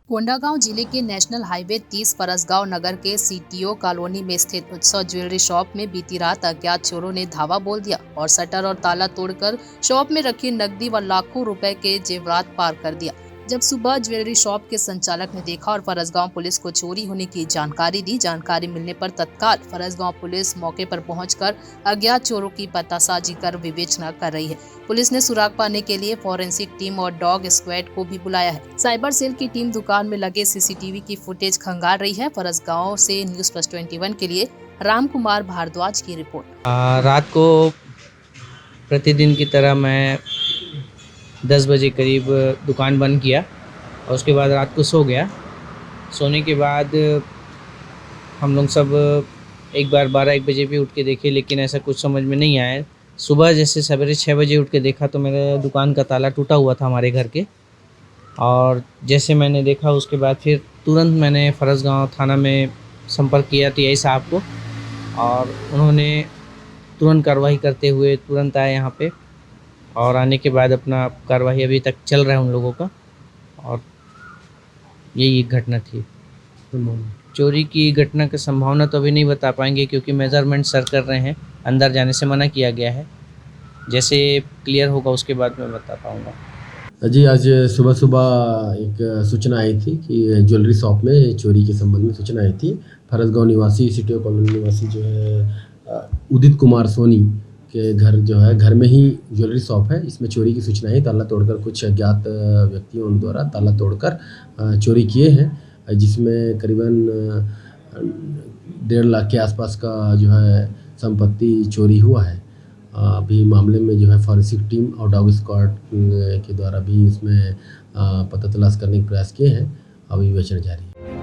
कोंडागांव जिले के national highway 30 परसगांव नगर के सीटीओ कॉलोनी में स्थित उत्सव ज्वेलरी शॉप में बीती रात अज्ञात चोरों ने धावा बोल दिया और शटर और ताला तोड़कर शॉप में रखी नकदी व लाखों रुपए के जेवरात पार कर दिया। जब सुबह ज्वेलरी शॉप के संचालक ने देखा और फरसगांव पुलिस को चोरी होने की जानकारी दी। जानकारी मिलने पर तत्काल फरसगांव पुलिस मौके पर पहुंचकर अज्ञात चोरों की पतासाजी कर विवेचना कर रही है। पुलिस ने सुराग पाने के लिए फॉरेंसिक टीम और डॉग स्क्वाड को भी बुलाया है। साइबर सेल की टीम दुकान में लगे सीसीटीवी की फुटेज खंगाल रही है। फरसगांव से न्यूज़ प्लस 21 के लिए राम कुमार भारद्वाज की रिपोर्ट। रात को प्रतिदिन की तरह मैं 10 बजे करीब दुकान बंद किया और उसके बाद रात को सो गया। सोने के बाद हम लोग सब एक बार 12-1 बजे भी उठ के देखे, लेकिन ऐसा कुछ समझ में नहीं आया। सुबह जैसे सवेरे 6 बजे उठ के देखा तो मेरे दुकान का ताला टूटा हुआ था हमारे घर के, और जैसे मैंने देखा उसके बाद फिर तुरंत मैंने फरसगांव थाना में संपर्क किया टीआई साहब को, और उन्होंने तुरंत कार्रवाई करते हुए तुरंत आए यहाँ पे, और आने के बाद अपना कार्रवाई अभी तक चल रहा है उन लोगों का। और यही एक घटना थी। चोरी की घटना की संभावना तो अभी नहीं बता पाएंगे क्योंकि मेजरमेंट सर कर रहे हैं, अंदर जाने से मना किया गया है। जैसे क्लियर होगा उसके बाद मैं बता पाऊँगा। जी, आज सुबह सुबह एक सूचना आई थी कि ज्वेलरी शॉप में चोरी के संबंध में सूचना आई थी। फरसगांव निवासी सीटीओ कॉलोनी निवासी जो है उदित कुमार सोनी के घर में ही ज्वेलरी शॉप है। इसमें चोरी की सूचना है। ताला तोड़कर कुछ अज्ञात व्यक्तियों द्वारा ताला तोड़कर चोरी किए हैं, जिसमें करीबन 1.5 लाख के आसपास का जो है संपत्ति चोरी हुआ है। अभी मामले में जो है फॉरेंसिक टीम और डॉग स्क्वाड के द्वारा भी इसमें पता तलाश करने के प्रयास किए हैं। अभी विवेचना जारी है।